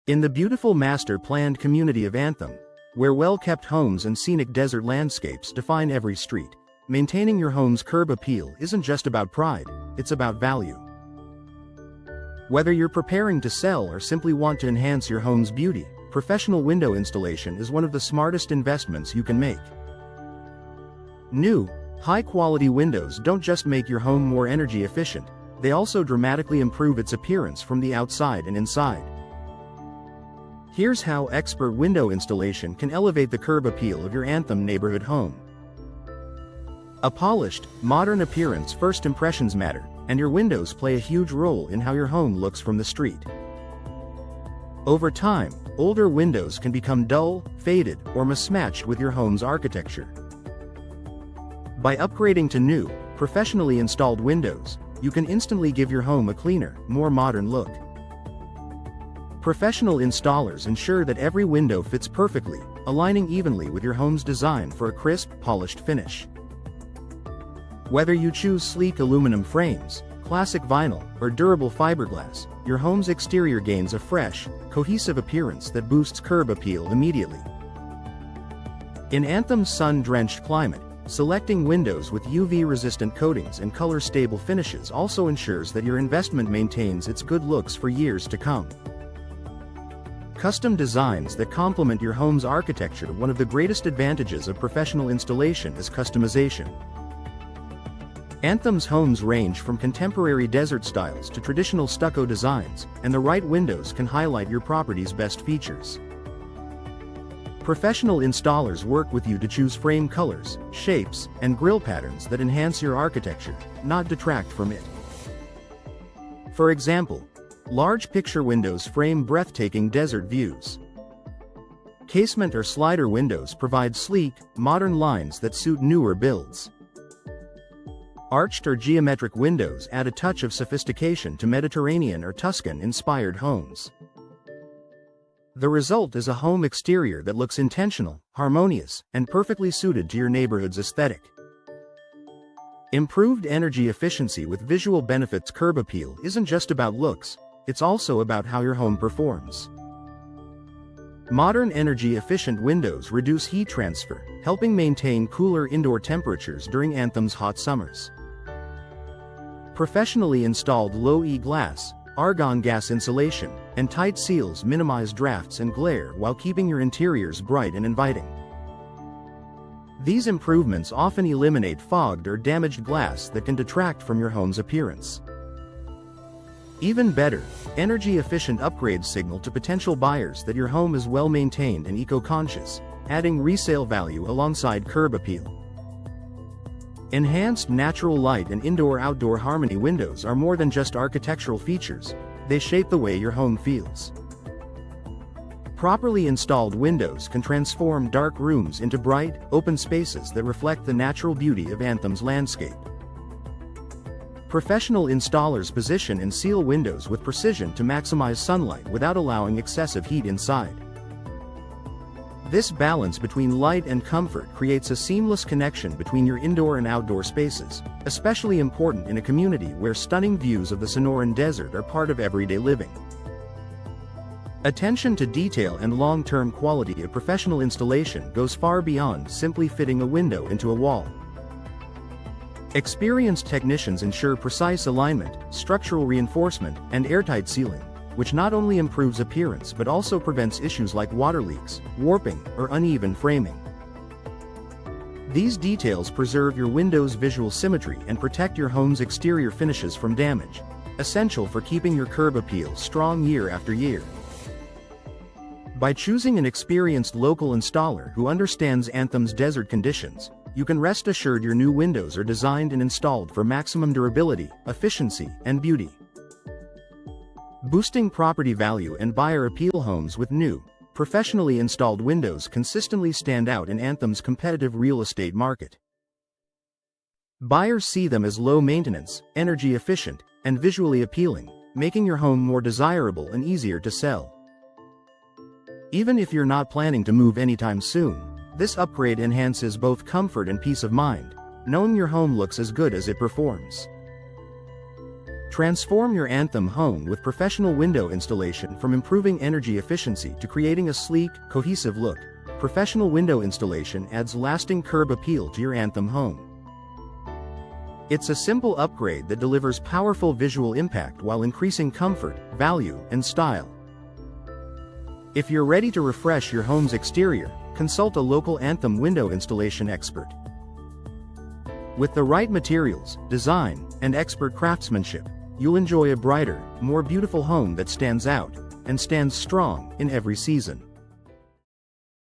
In the beautiful master-planned community of Anthem, where well-kept homes and scenic desert landscapes define every street, maintaining your home's curb appeal isn't just about pride, it's about value. Whether you're preparing to sell or simply want to enhance your home's beauty, professional window installation is one of the smartest investments you can make. New, high-quality windows don't just make your home more energy efficient, they also dramatically improve its appearance from the outside and inside. Here's how expert window installation can elevate the curb appeal of your Anthem neighborhood home. A polished, modern appearance. First impressions matter, and your windows play a huge role in how your home looks from the street. Over time, older windows can become dull, faded, or mismatched with your home's architecture. By upgrading to new, professionally installed windows, you can instantly give your home a cleaner, more modern look. Professional installers ensure that every window fits perfectly, aligning evenly with your home's design for a crisp, polished finish. Whether you choose sleek aluminum frames, classic vinyl, or durable fiberglass, your home's exterior gains a fresh, cohesive appearance that boosts curb appeal immediately. In Anthem's sun-drenched climate, selecting windows with UV-resistant coatings and color-stable finishes also ensures that your investment maintains its good looks for years to come. Custom designs that complement your home's architecture. One of the greatest advantages of professional installation is customization. Anthem's homes range from contemporary desert styles to traditional stucco designs, and the right windows can highlight your property's best features. Professional installers work with you to choose frame colors, shapes, and grille patterns that enhance your architecture, not detract from it. For example, large picture windows frame breathtaking desert views. Casement or slider windows provide sleek, modern lines that suit newer builds. Arched or geometric windows add a touch of sophistication to Mediterranean or Tuscan-inspired homes. The result is a home exterior that looks intentional, harmonious, and perfectly suited to your neighborhood's aesthetic. Improved energy efficiency with visual benefits. Curb appeal isn't just about looks, it's also about how your home performs. Modern energy-efficient windows reduce heat transfer, helping maintain cooler indoor temperatures during Anthem's hot summers. Professionally installed low-E glass, argon gas insulation, and tight seals minimize drafts and glare while keeping your interiors bright and inviting. These improvements often eliminate fogged or damaged glass that can detract from your home's appearance. Even better, energy-efficient upgrades signal to potential buyers that your home is well-maintained and eco-conscious, adding resale value alongside curb appeal. Enhanced natural light and indoor-outdoor harmony. Windows are more than just architectural features, they shape the way your home feels. Properly installed windows can transform dark rooms into bright, open spaces that reflect the natural beauty of Anthem's landscape. Professional installers position and seal windows with precision to maximize sunlight without allowing excessive heat inside. This balance between light and comfort creates a seamless connection between your indoor and outdoor spaces, especially important in a community where stunning views of the Sonoran Desert are part of everyday living. Attention to detail and long-term quality of professional installation goes far beyond simply fitting a window into a wall. Experienced technicians ensure precise alignment, structural reinforcement, and airtight sealing, which not only improves appearance but also prevents issues like water leaks, warping, or uneven framing. These details preserve your window's visual symmetry and protect your home's exterior finishes from damage, essential for keeping your curb appeal strong year after year. By choosing an experienced local installer who understands Anthem's desert conditions, you can rest assured your new windows are designed and installed for maximum durability, efficiency, and beauty. Boosting property value and buyer appeal. Homes with new, professionally installed windows consistently stand out in Anthem's competitive real estate market. Buyers see them as low maintenance, energy efficient, and visually appealing, making your home more desirable and easier to sell. Even if you're not planning to move anytime soon, this upgrade enhances both comfort and peace of mind, knowing your home looks as good as it performs. Transform your Anthem home with professional window installation. From improving energy efficiency to creating a sleek, cohesive look, professional window installation adds lasting curb appeal to your Anthem home. It's a simple upgrade that delivers powerful visual impact while increasing comfort, value, and style. If you're ready to refresh your home's exterior, consult a local Anthem window installation expert. With the right materials, design, and expert craftsmanship, you'll enjoy a brighter, more beautiful home that stands out and stands strong in every season.